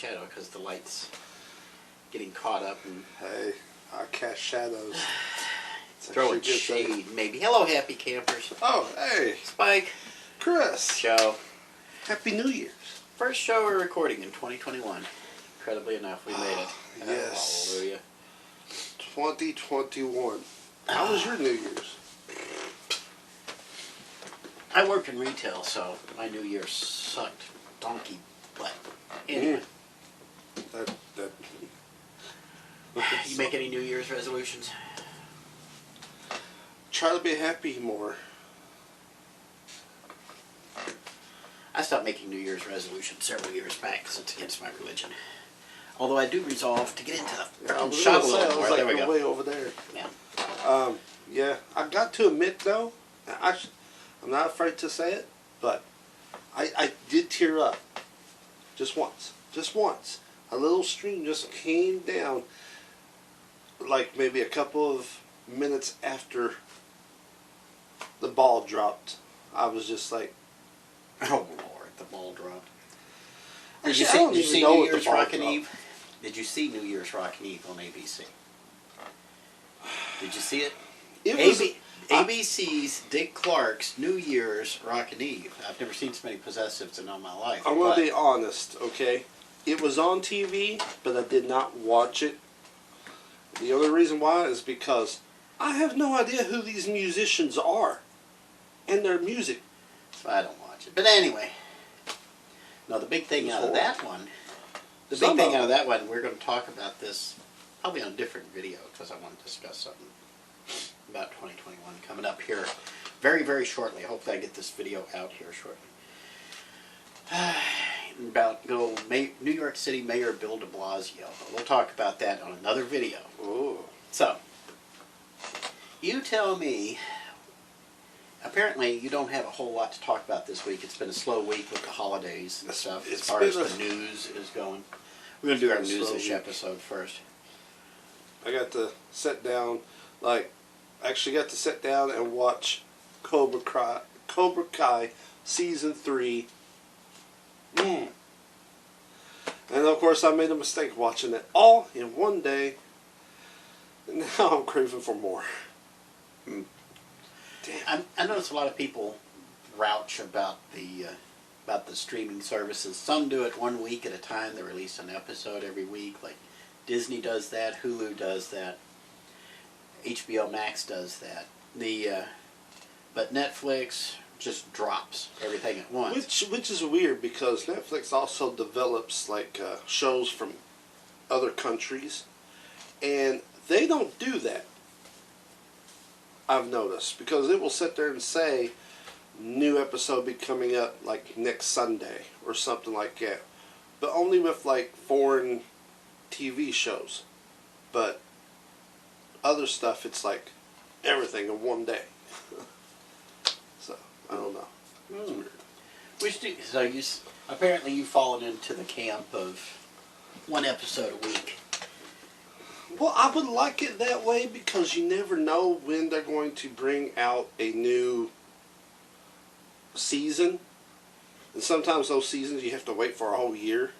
shadow because the light's getting caught up. And hey, I cast shadows. Throwing shade, maybe. Hello, happy campers. Oh, hey. Spike. Chris. Joe. Happy New Year's. First show we're recording in 2021. Incredibly enough, we made it. Yes. Hallelujah. 2021. How was your New Year's? I worked in retail, so my New Year sucked donkey butt. Anyway. You make any New Year's resolutions? Try to be happy more. I stopped making New Year's resolutions several years back because it's against my religion. Although I do resolve to get into the shop a little more. There we go. Way over there. Yeah. Yeah. I got to admit though, I'm not afraid to say it, but I did tear up. Just once. Just once. A little stream just came down, like maybe a couple of minutes after the ball dropped. I was just like, oh Lord, the ball dropped. Did you see New Year's Rockin' Eve? Did you see New Year's Rockin' Eve on ABC? Did you see it? It was ABC's Dick Clark's New Year's Rockin' Eve. I've never seen so many possessives in all my life. I'm going to be honest, okay? It was on TV, but I did not watch it. The only reason why is because I have no idea who these musicians are and their music. So I don't watch it. But anyway, no, the big thing out of that one, we're going to talk about this probably on a different video because I want to discuss something about 2021 coming up here very, very shortly. Hopefully I get this video out here shortly. About New York City Mayor Bill de Blasio. We'll talk about that on another video. Ooh. So, you tell me, apparently you don't have a whole lot to talk about this week. It's been a slow week with the holidays and stuff as far as the news is going. We're going to do our news-ish episode first. I got to sit down, actually got to sit down and watch Cobra Kai Season 3. And of course I made a mistake watching it all in one day. And now I'm craving for more. Damn. I notice a lot of people vouch about the streaming services. Some do it 1 week at a time. They release an episode every week. Like Disney does that, Hulu does that, HBO Max does that. But Netflix just drops everything at once. Which is weird because Netflix also develops shows from other countries, and they don't do that. I've noticed because it will sit there and say new episode be coming up like next Sunday or something like that, but only with foreign TV shows. But other stuff, it's like everything in one day. So I don't know. It's weird. So apparently you've fallen into the camp of one episode a week. Well, I would like it that way because you never know when they're going to bring out a new season. And sometimes those seasons you have to wait for a whole year.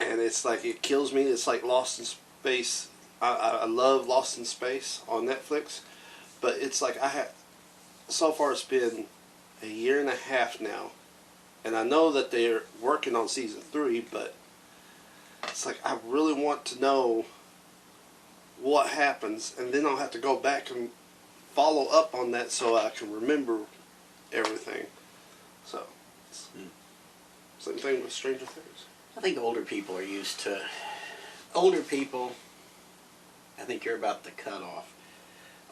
And it's like, it kills me. It's like Lost in Space. I love Lost in Space on Netflix. But it's like so far it's been a year and a half now. And I know that they're working on season 3, but it's like I really want to know what happens, and then I'll have to go back and follow up on that so I can remember everything. So, same thing with Stranger Things. I think older people are used to... I think you're about the cutoff.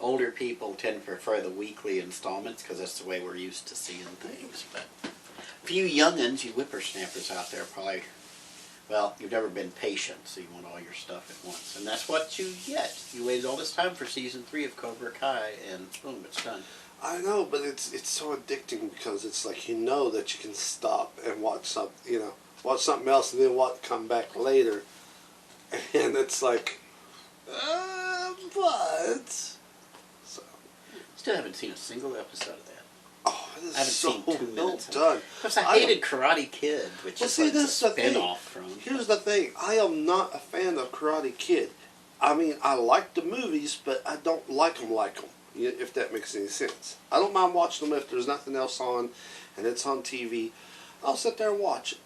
Older people tend to prefer the weekly installments because that's the way we're used to seeing things. But a few young'uns, you whippersnappers out there probably... Well, you've never been patient, so you want all your stuff at once. And that's what you get. You waited all this time for Season 3 of Cobra Kai, and boom, it's done. I know, but it's so addicting because it's like you know that you can stop and watch something else and then come back later. And it's like, but... So. Still haven't seen a single episode of that. Oh, is I haven't so seen 2 well minutes. done. Because I hated Karate Kid, which is like this a is the thing. spin-off from. Here's the thing. I am not a fan of Karate Kid. I mean, I like the movies, but I don't like them, if that makes any sense. I don't mind watching them if there's nothing else on and it's on TV. I'll sit there and watch it.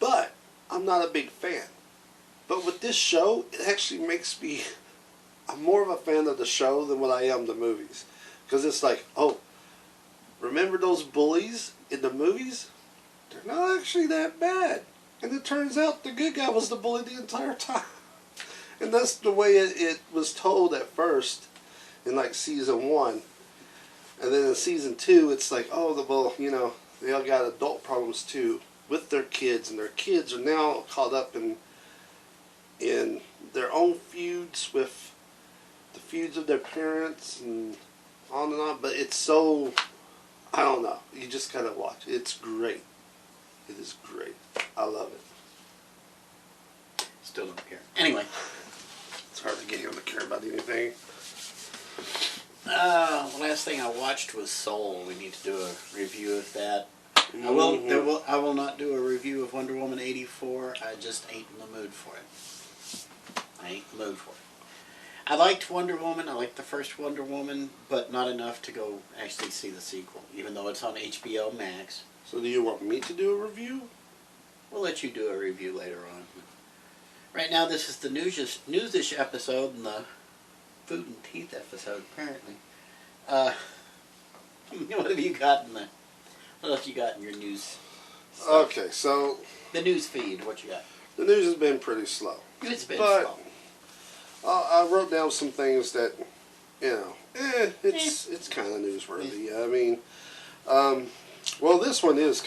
But I'm not a big fan. But with this show, it actually makes me... I'm more of a fan of the show than what I am the movies. Because it's like, oh, remember those bullies in the movies? They're not actually that bad. And it turns out the good guy was the bully the entire time. And that's the way it was told at first in like season 1. And then in season 2, it's like, oh, they all got adult problems too with their kids. And their kids are now caught up in their own feuds with the feuds of their parents and on and on. But it's so, I don't know. You just gotta watch. It's great. It is great. I love it. Still don't care. Anyway. It's hard to get him to care about anything. The last thing I watched was Soul. We need to do a review of that. I will not do a review of Wonder Woman 84. I just ain't in the mood for it. I ain't in the mood for it. I liked Wonder Woman. I liked the first Wonder Woman, but not enough to go actually see the sequel, even though it's on HBO Max. So do you want me to do a review? We'll let you do a review later on. Right now, this is the news-ish episode and the food and teeth episode, apparently. What have you got in the... What else you got in your news stuff? Okay, so... The news feed, what you got? The news has been pretty slow. It's been slow. I wrote down some things that, it's kind of newsworthy. I mean, well, this one is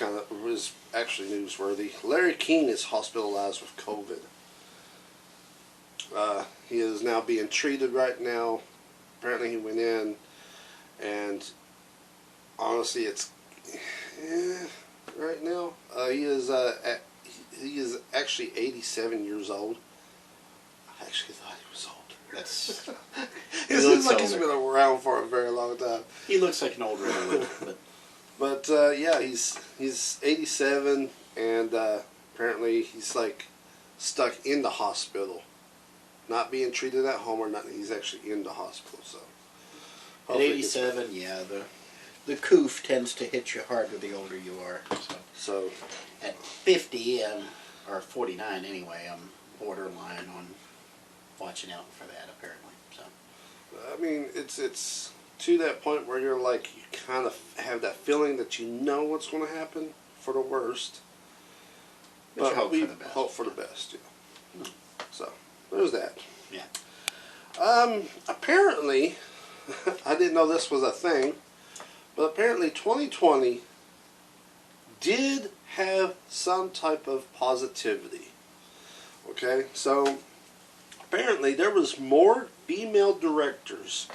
actually newsworthy. Larry King is hospitalized with COVID. He is now being treated right now. Apparently he went in, and honestly, it's right now. He is actually 87 years old. I actually thought he was older. It seems like he's been around for a very long time. He looks like an old redwood, but yeah, he's 87, and apparently he's like stuck in the hospital, not being treated at home or nothing. He's actually in the hospital. So at 87, yeah, the coof tends to hit you harder the older you are. So at 50, or 49 anyway, I'm borderline on watching out for that, apparently. So I mean, it's to that point where you're like, you kind of have that feeling that you know what's going to happen for the worst. But we hope for the best, yeah. So there's that. Yeah. Apparently, I didn't know this was a thing, but apparently 2020 did have some type of positivity. Okay, so apparently there was more female directors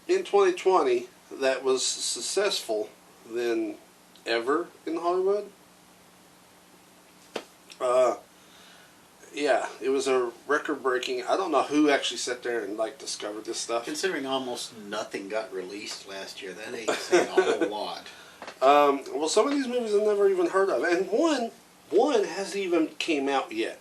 in 2020 that was successful than ever in Hollywood. Yeah, it was a record-breaking. I don't know who actually sat there and discovered this stuff. Considering almost nothing got released last year, that ain't saying a whole lot. Well, some of these movies I've never even heard of, and one hasn't even came out yet.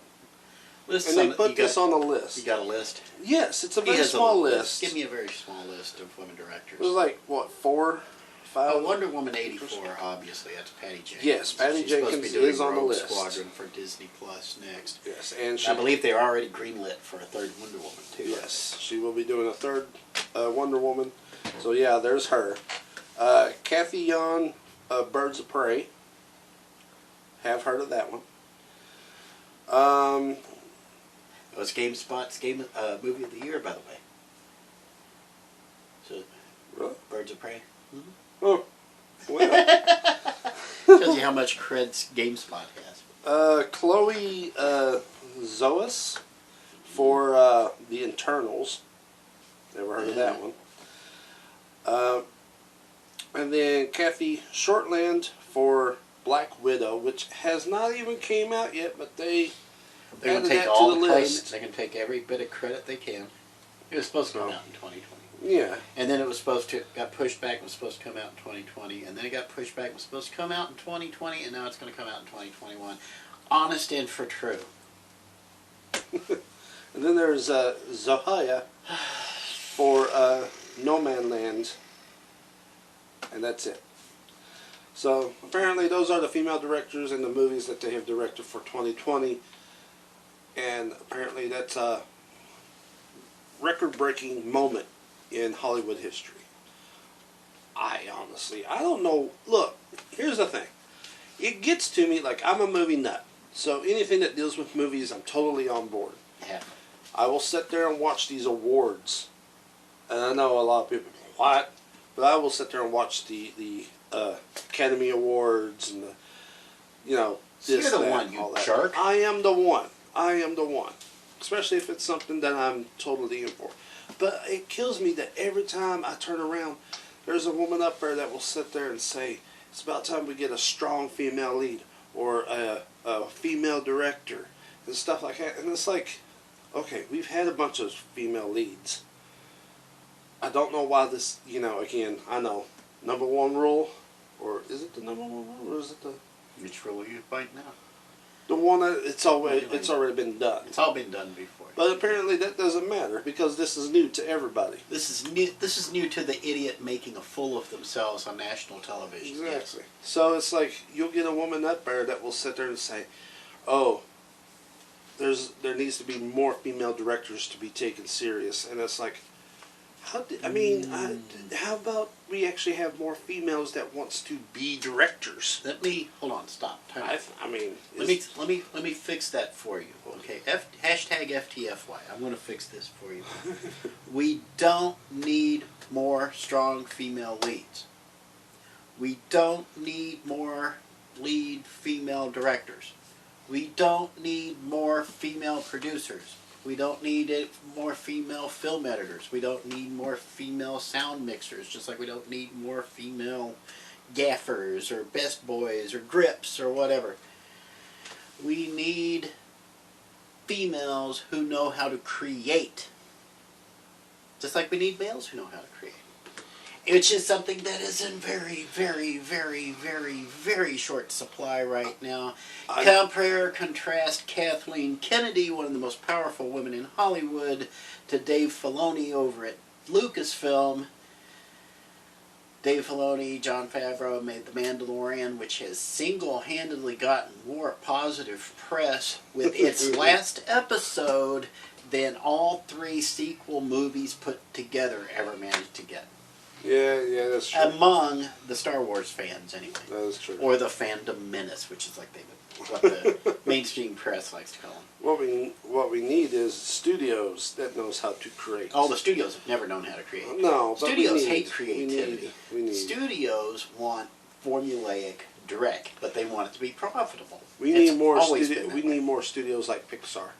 And they put this on the list. You got a list? Yes, it's a very small list. Give me a very small list of women directors. There's like, what, 4, 5? Oh, Wonder Woman 84, obviously. That's Patty Jenkins. Yes, Patty Jenkins is on the list. Squadron for Disney Plus next. Yes, and I believe they're already greenlit for a third Wonder Woman, too. Yes, she will be doing a third Wonder Woman. So, yeah, there's her. Kathy Yon, Birds of Prey. Have heard of that one. It was GameSpot's movie of the year, by the way. So, Really? Birds of Prey. Mm-hmm. Oh, well. Tells you how much creds GameSpot has. Chloe Zoas for The Internals. Never heard of that one. And then Kathy Shortland for Black Widow, which has not even came out yet, but they're going to take all the list. They can take every bit of credit they can. It was supposed to come out in 2020. Yeah. And then it was got pushed back and was supposed to come out in 2020. And then it got pushed back and was supposed to come out in 2020. And now it's going to come out in 2021. Honest and for true. And then there's Zohaya for No Man Land. And that's it. So apparently those are the female directors in the movies that they have directed for 2020. And apparently that's a record-breaking moment in Hollywood history. I don't know. Look, here's the thing. It gets to me like I'm a movie nut. So anything that deals with movies, I'm totally on board. Yeah. I will sit there and watch these awards. And I know a lot of people, what? But I will sit there and watch the Academy Awards and the, this, You're the that, one, and you all that. jerk. I am the one. I am the one. Especially if it's something that I'm totally in for. But it kills me that every time I turn around, there's a woman up there that will sit there and say, it's about time we get a strong female lead or a female director and stuff like that. And it's like, okay, we've had a bunch of female leads. I don't know why this, again, I know, number one rule, or is it the number one rule, or is it the... Which rule are you fighting now? The one that it's already been done. It's all been done before. But apparently that doesn't matter because this is new to everybody. This is new to the idiot making a fool of themselves on national television. Exactly. Yes. So it's like you'll get a woman up there that will sit there and say, "Oh, there needs to be more female directors to be taken serious," and it's like, how about we actually have more females that wants to be directors? Hold on, stop. Time out. Let me fix that for you. Okay, hashtag FTFY. I'm going to fix this for you. We don't need more strong female leads. We don't need more lead female directors. We don't need more female producers. We don't need more female film editors. We don't need more female sound mixers, just like we don't need more female gaffers or best boys or grips or whatever. We need females who know how to create, just like we need males who know how to create. Which is something that is in very, very, very, very, very short supply right now. Compare, contrast Kathleen Kennedy, one of the most powerful women in Hollywood, to Dave Filoni over at Lucasfilm. Dave Filoni, Jon Favreau made The Mandalorian, which has single-handedly gotten more positive press with its last episode than all 3 sequel movies put together ever managed to get. Yeah, that's true. Among the Star Wars fans, anyway. That is true. Or the fandom menace, which is like what the mainstream press likes to call them. What we need is studios that knows how to create. All the studios have never known how to create. No, but studios hate creativity. We need. Studios want formulaic, direct, but they want it to be profitable. We need more studios like Pixar.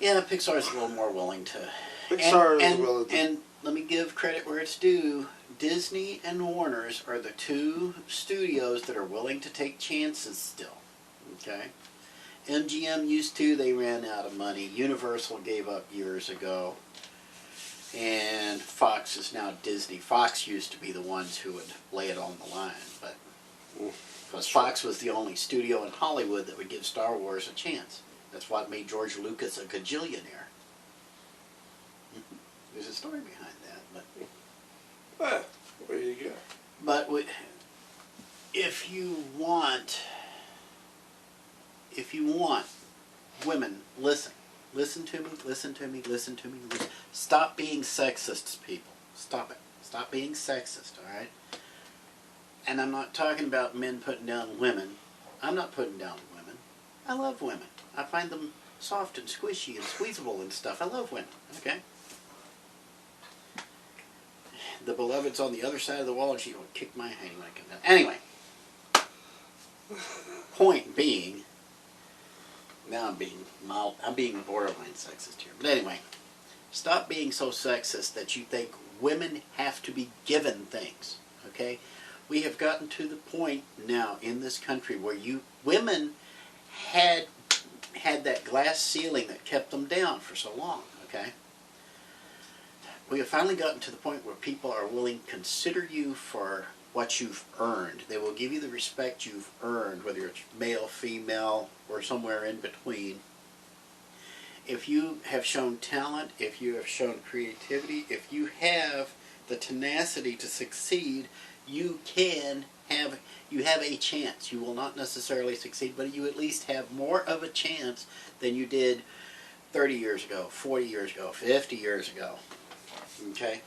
Yeah, Pixar is a little more willing to. Pixar is willing to. And let me give credit where it's due. Disney and Warner's are the 2 studios that are willing to take chances still. Okay? MGM used to, they ran out of money. Universal gave up years ago. And Fox is now Disney. Fox used to be the ones who would lay it on the line, but because Fox was the only studio in Hollywood that would give Star Wars a chance. That's what made George Lucas a gajillionaire. There's a story behind that, but There you go. But if you want women, listen to me. Stop being sexist, people. Stop it. Stop being sexist. All right. And I'm not talking about men putting down women. I'm not putting down women. I love women. I find them soft and squishy and squeezable and stuff. I love women. Okay. The beloved's on the other side of the wall, and she will kick my hand when I come down. Anyway, point being, now I'm being borderline sexist here. But anyway, stop being so sexist that you think women have to be given things. Okay, we have gotten to the point now in this country where women had that glass ceiling that kept them down for so long. Okay. we have finally gotten to the point where people are willing to consider you for what you've earned. They will give you the respect you've earned, whether it's male, female, or somewhere in between. If you have shown talent, if you have shown creativity, if you have the tenacity to succeed, you have a chance. You will not necessarily succeed, but you at least have more of a chance than you did 30 years ago, 40 years ago, 50 years ago. Okay?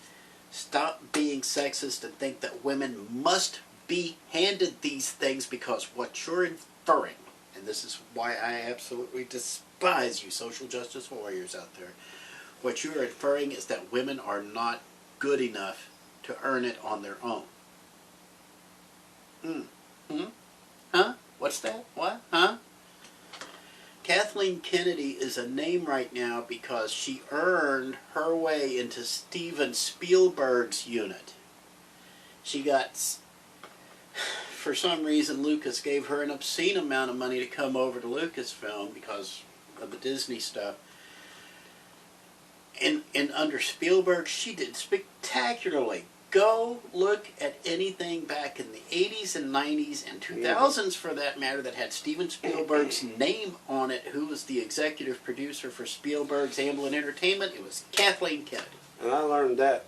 Stop being sexist and think that women must be handed these things, because what you're inferring, and this is why I absolutely despise you social justice warriors out there, what you're inferring is that women are not good enough to earn it on their own. Huh? What's that? What? Huh? Kathleen Kennedy is a name right now because she earned her way into Steven Spielberg's unit. She got, for some reason, Lucas gave her an obscene amount of money to come over to Lucasfilm because of the Disney stuff. And under Spielberg, she did spectacularly. Go look at anything back in the 80s and 90s and 2000s, for that matter, that had Steven Spielberg's name on it. Who was the executive producer for Spielberg's Amblin Entertainment? It was Kathleen Kennedy. And I learned that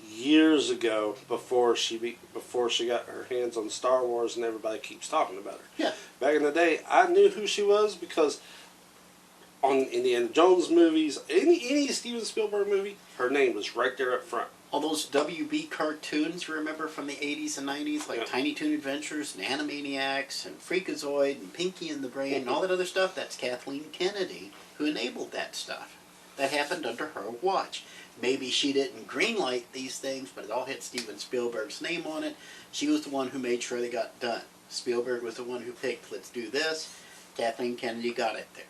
years ago before she got her hands on Star Wars, and everybody keeps talking about her. Yeah. Back in the day, I knew who she was because on Indiana Jones movies, any Steven Spielberg movie, her name was right there up front. All those WB cartoons, remember, from the 80s and 90s, like Tiny Toon Adventures and Animaniacs and Freakazoid and Pinky and the Brain and all that other stuff, that's Kathleen Kennedy who enabled that stuff. That happened under her watch. Maybe she didn't greenlight these things, but it all had Steven Spielberg's name on it. She was the one who made sure they got done. Spielberg was the one who picked, let's do this. Kathleen Kennedy got it there.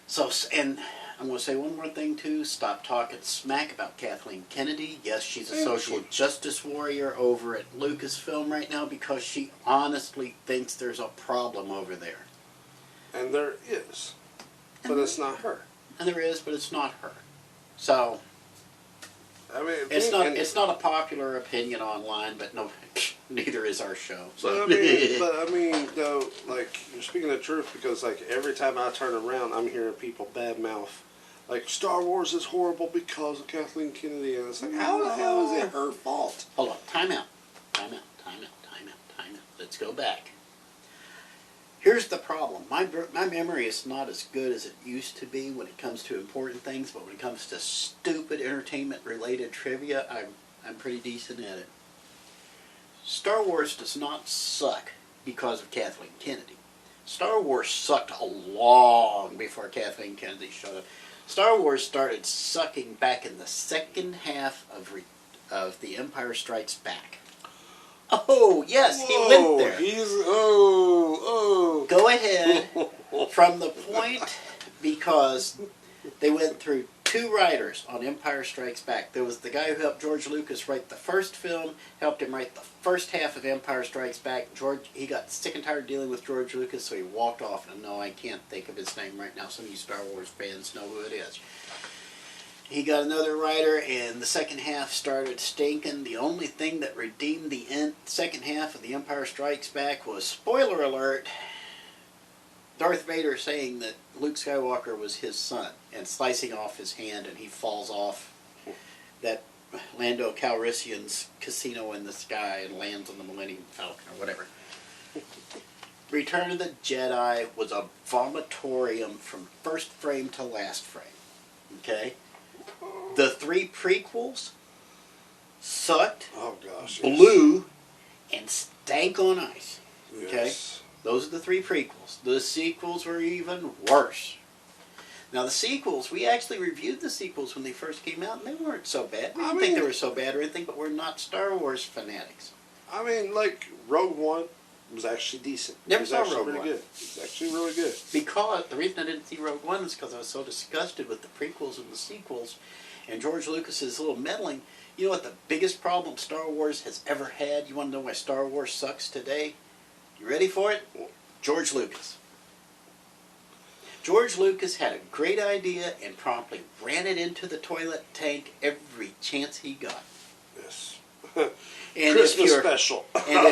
So, and I'm going to say one more thing too. Stop talking smack about Kathleen Kennedy. Yes, she's a social justice warrior over at Lucasfilm right now because she honestly thinks there's a problem over there. And there is. But it's not her. And there is, but it's not her. So, I mean, it's not a popular opinion online, but no, neither is our show. So. But I mean, though, like, you're speaking the truth, because like every time I turn around, I'm hearing people badmouth, like, Star Wars is horrible because of Kathleen Kennedy, and it's like, how the hell is it her fault? Hold on, time out. Let's go back. Here's the problem. My memory is not as good as it used to be when it comes to important things, but when it comes to stupid entertainment-related trivia, I'm pretty decent at it. Star Wars does not suck because of Kathleen Kennedy. Star Wars sucked long before Kathleen Kennedy showed up. Star Wars started sucking back in the second half of The Empire Strikes Back. Oh, yes, he went there. Go ahead. From the point, because they went through two writers on Empire Strikes Back. There was the guy who helped George Lucas write the first film, helped him write the first half of Empire Strikes Back. He got sick and tired of dealing with George Lucas, so he walked off. And no, I can't think of his name right now. Some of you Star Wars fans know who it is. He got another writer, and the second half started stinking. The only thing that redeemed the second half of The Empire Strikes Back was, spoiler alert, Darth Vader saying that Luke Skywalker was his son and slicing off his hand, and he falls off that Lando Calrissian's casino in the sky and lands on the Millennium Falcon or whatever. Return of the Jedi was a vomitorium from first frame to last frame. Okay? The three prequels sucked, blew, and stank on ice. Okay? Yes. Those are the three prequels. The sequels were even worse. Now the sequels, we actually reviewed the sequels when they first came out, and they weren't so bad. We didn't think they were so bad or anything, but we're not Star Wars fanatics. I mean, like, Rogue One was actually decent. Never saw Rogue One. Good. It was actually really good. Because the reason I didn't see Rogue One is because I was so disgusted with the prequels and the sequels, and George Lucas's little meddling. You know what the biggest problem Star Wars has ever had? You want to know why Star Wars sucks today? You ready for it? George Lucas. George Lucas had a great idea and promptly ran it into the toilet tank every chance he got. Yes. And Christmas special. And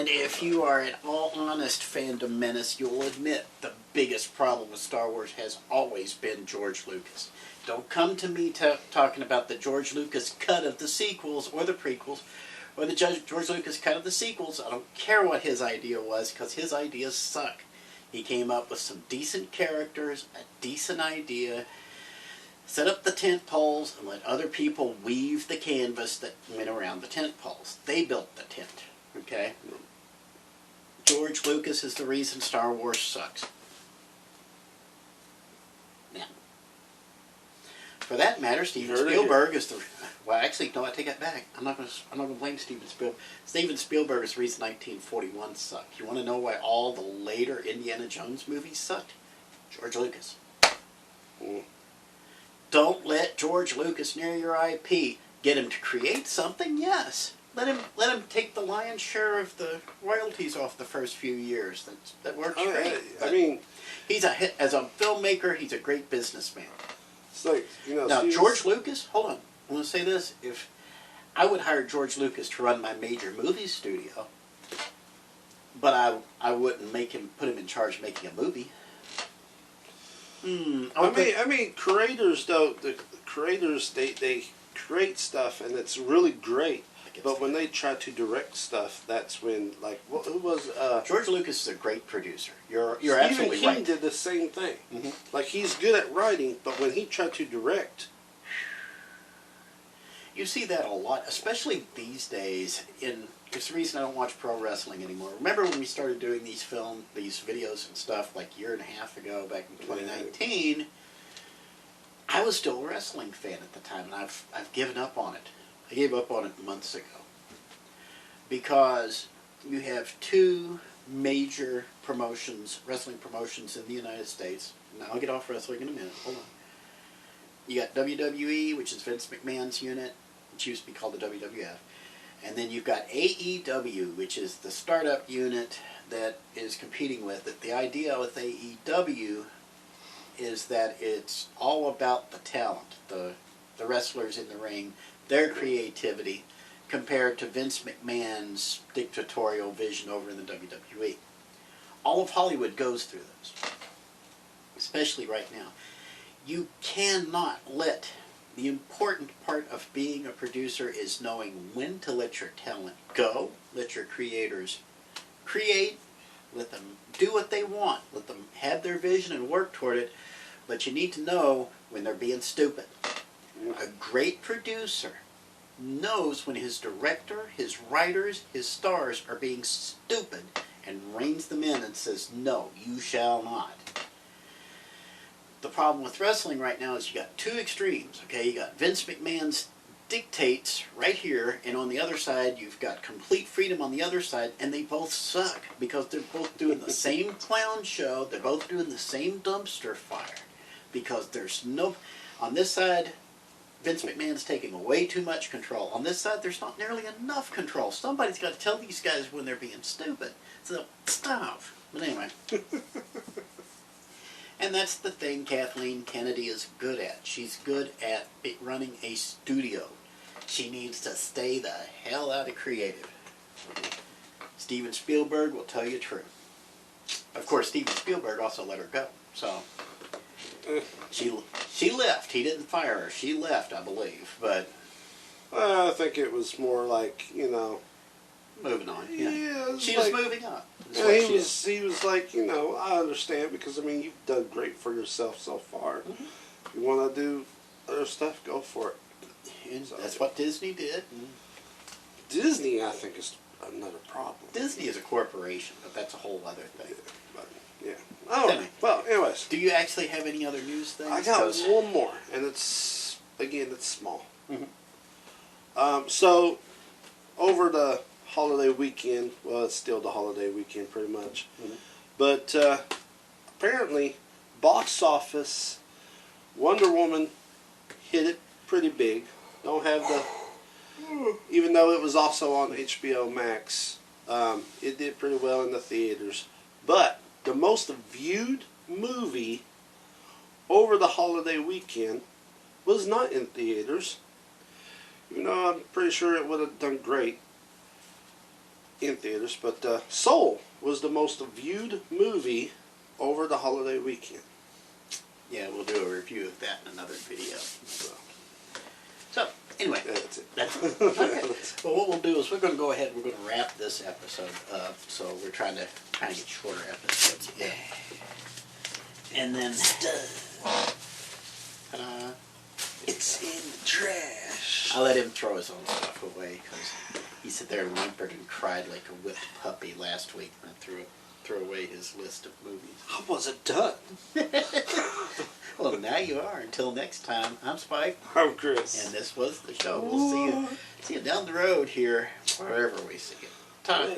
if you are an all-honest fandom menace, you'll admit the biggest problem with Star Wars has always been George Lucas. Don't come to me talking about the George Lucas cut of the sequels or the prequels, or the George Lucas cut of the sequels. I don't care what his idea was, because his ideas suck. He came up with some decent characters, a decent idea, set up the tent poles, and let other people weave the canvas that went around the tent poles. They built the tent, okay? George Lucas is the reason Star Wars sucks. Now, for that matter, Steven Spielberg is the... Well, actually, no, I take that back. I'm not gonna blame Steven Spielberg. Steven Spielberg is the reason 1941 sucked. You want to know why all the later Indiana Jones movies sucked? George Lucas. Don't let George Lucas near your IP. Get him to create something, yes. Let him take the lion's share of the royalties off the first few years. That works great. I mean, as a filmmaker, he's a great businessman. It's like, you know. Now, George Lucas, hold on. I'm going to say this. If I would hire George Lucas to run my major movie studio, but I wouldn't put him in charge of making a movie. I mean, creators though. The creators they create stuff and it's really great. But when they try to direct stuff, that's when, like, who was George Lucas is a great producer. You're Stephen absolutely King right. did the same thing. Mm-hmm. Like, he's good at writing, but when he tried to direct, you see that a lot, especially these days. It's the reason I don't watch pro wrestling anymore. Remember when we started doing these videos and stuff like a year and a half ago, back in 2019? I was still a wrestling fan at the time, and I've given up on it. I gave up on it months ago because you have two major promotions, wrestling promotions in the United States. Now I'll get off wrestling in a minute. Hold on. You got WWE, which is Vince McMahon's unit, which used to be called the WWF. And then you've got AEW, which is the startup unit that is competing with it. The idea with AEW is that it's all about the talent, the wrestlers in the ring, their creativity, compared to Vince McMahon's dictatorial vision over in the WWE. All of Hollywood goes through this, especially right now. You cannot let... The important part of being a producer is knowing when to let your talent go, let your creators create, let them do what they want, let them have their vision and work toward it, but you need to know when they're being stupid. A great producer knows when his director, his writers, his stars are being stupid and reins them in and says, no, you shall not. The problem with wrestling right now is you got two extremes, okay? You got Vince McMahon's dictates right here, and on the other side you've got complete freedom on the other side, and they both suck because they're both doing the same clown show, they're both doing the same dumpster fire, because there's no... On this side, Vince McMahon's taking way too much control. On this side, there's not nearly enough control. Somebody's got to tell these guys when they're being stupid. So, stop. But anyway... And that's the thing Kathleen Kennedy is good at. She's good at running a studio. She needs to stay the hell out of creative. Steven Spielberg will tell you true. Of course, Steven Spielberg also let her go. So, she left. He didn't fire her. She left, I believe. But I think it was more like, you know... Moving on, yeah. She was was moving up. Yeah, he was like, you know, I understand because, I mean, you've done great for yourself so far. Mm-hmm. If you want to do other stuff, go for it. And so, that's what Disney did. Disney, I think, is another problem. Disney is a corporation, but that's a whole other thing. Yeah. Oh, Anyway. well, anyways. Do you actually have any other news things? I got one more, and it's, again, it's small. Mm-hmm. So, over the holiday weekend, well, it's still the holiday weekend pretty much, but apparently box office Wonder Woman hit it pretty big. Don't have the, even though it was also on HBO Max, it did pretty well in the theaters, but the most viewed movie over the holiday weekend was not in theaters. You know, I'm pretty sure it would have done great in theaters, but Soul was the most viewed movie over the holiday weekend. Yeah, we'll do a review of that in another video. So anyway, That's it. that's it. Okay. Well, what we'll do is we're going to go ahead and we're going to wrap this episode up. So we're trying to get shorter episodes again. And then, It's in the trash. I let him throw his own stuff away because he sat there and whimpered and cried like a whipped puppy last week when I threw away his list of movies. I wasn't done. Well, now you are. Until next time, I'm Spike, I'm Chris. and this was the show. We'll see you down the road here, wherever we see you. Time.